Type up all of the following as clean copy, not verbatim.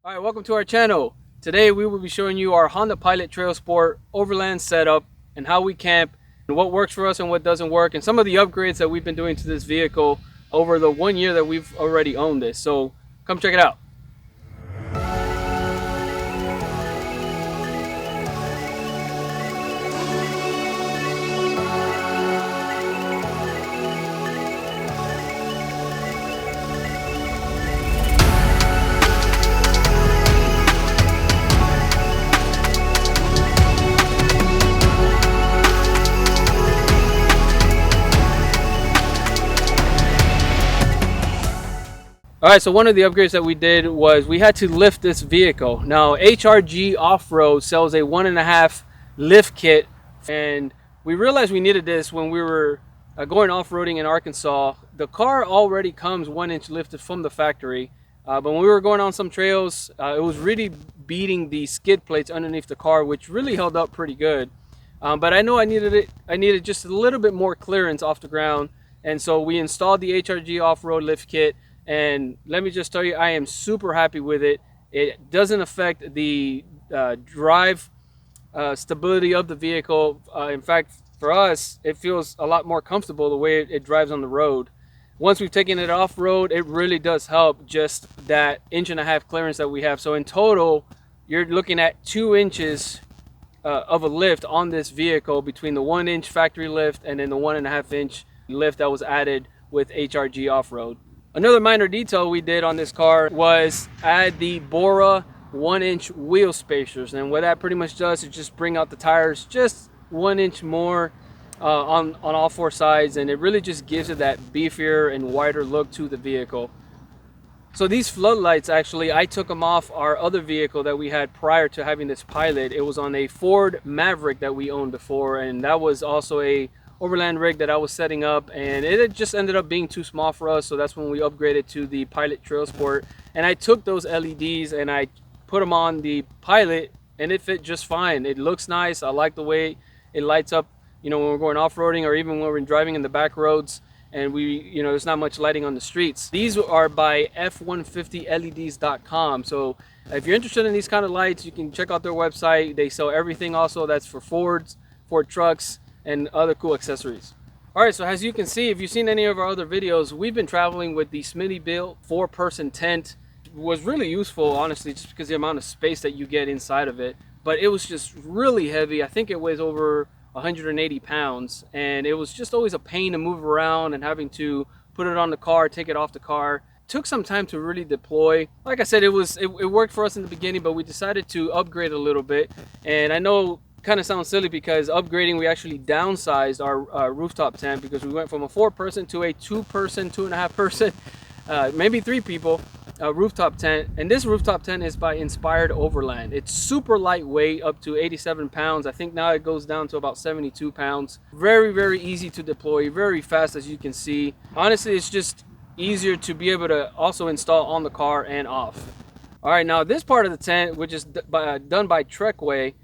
All right, welcome to our channel. Today we will be showing you our Honda Pilot Trailsport overland setup and how we camp and what works for us and what doesn't work, and some of the upgrades that we've been doing to this vehicle over the 1 year that we've already owned this. So come check it out. All right, so one of the upgrades that we did was we had to lift this vehicle. Now, HRG Off-Road sells a 1.5 lift kit, and we realized we needed this when we were going off-roading in Arkansas. The car already comes 1-inch lifted from the factory, but when we were going on some trails, it was really beating the skid plates underneath the car, which really held up pretty good. But I know I needed just a little bit more clearance off the ground, and so we installed the HRG Off-Road lift kit. And let me just tell you, I am super happy with it. It doesn't affect the drive stability of the vehicle. In fact, for us, it feels a lot more comfortable the way it drives on the road. Once we've taken it off-road, it really does help just that 1.5 inch clearance that we have. So in total, you're looking at 2 inches of a lift on this vehicle between the 1-inch factory lift and then the 1.5 inch lift that was added with HRG Off-Road. Another minor detail we did on this car was add the Bora 1-inch wheel spacers, and what that pretty much does is just bring out the tires just 1 inch more on all 4 sides, and it really just gives it that beefier and wider look to the vehicle. So these floodlights, actually, I took them off our other vehicle that we had prior to having this Pilot. It was on a Ford Maverick that we owned before, and that was also a overland rig that I was setting up, and it just ended up being too small for us, so that's when we upgraded to the Pilot Trailsport. And I took those LEDs and I put them on the Pilot, and it fit just fine. It looks nice. I like the way it lights up, you know, when we're going off-roading or even when we're driving in the back roads and there's not much lighting on the streets. These are by F150LEDs.com. So if you're interested in these kind of lights, you can check out their website. They sell everything also that's for Fords, Ford trucks, and other cool accessories. All right, so as you can see, if you've seen any of our other videos, we've been traveling with the Smittybilt 4-person tent. It was really useful, honestly, just because the amount of space that you get inside of it. But it was just really heavy. I think it weighs over 180 pounds, and it was just always a pain to move around and having to put it on the car, take it off the car. It took some time to really deploy. Like I said, it worked for us in the beginning, but we decided to upgrade a little bit. And I know kind of sounds silly because upgrading, we actually downsized our rooftop tent, because we went from a 4-person to a 2-person, 2.5 person, maybe 3 people rooftop tent. And this rooftop tent is by Inspired Overland. It's super lightweight, up to 87 pounds. I think now it goes down to about 72 pounds. Very, very easy to deploy, very fast, as you can see. Honestly, it's just easier to be able to also install on the car and off. All right, now this part of the tent, which is done by TREKWAY,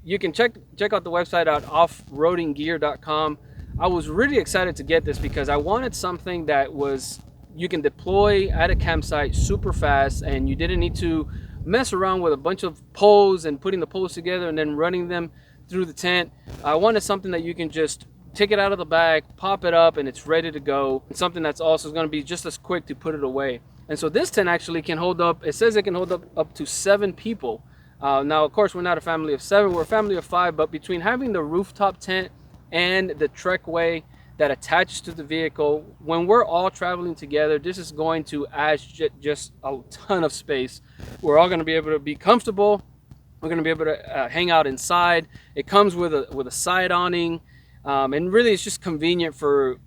you can check out the website at offroadinggear.com. I was really excited to get this because I wanted something that you can deploy at a campsite super fast, and you didn't need to mess around with a bunch of poles and putting the poles together and then running them through the tent. I wanted something that you can just take it out of the bag, pop it up, and it's ready to go. It's something that's also going to be just as quick to put it away. And so this tent actually can hold up, it says it can hold up to 7 people. Now, of course, we're not a family of 7, we're a family of 5, but between having the rooftop tent and the TREKWAY that attaches to the vehicle, when we're all traveling together, this is going to add just a ton of space. We're all going to be able to be comfortable. We're going to be able to hang out inside. It comes with a side awning, and really it's just convenient for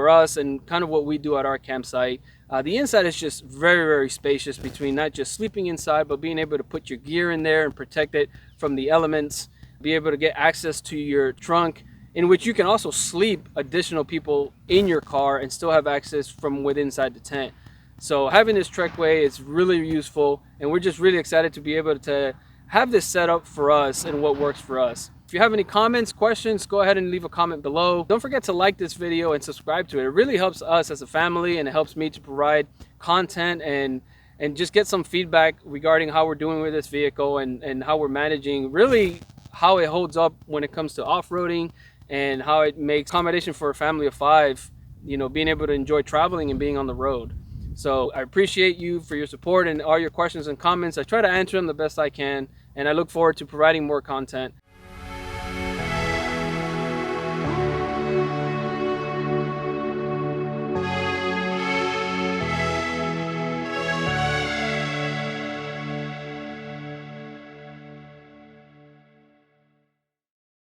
us and kind of what we do at our campsite. The inside is just very, very spacious, between not just sleeping inside, but being able to put your gear in there and protect it from the elements, be able to get access to your trunk, in which you can also sleep additional people in your car and still have access from within inside the tent. So having this TREKWAY is really useful, and we're just really excited to be able to have this set up for us and what works for us. If you have any comments, questions, go ahead and leave a comment below. Don't forget to like this video and subscribe to it. It really helps us as a family, and it helps me to provide content and and just get some feedback regarding how we're doing with this vehicle and how we're managing, really how it holds up when it comes to off-roading and how it makes accommodation for a family of 5, you know, being able to enjoy traveling and being on the road. So I appreciate you for your support and all your questions and comments. I try to answer them the best I can, and I look forward to providing more content.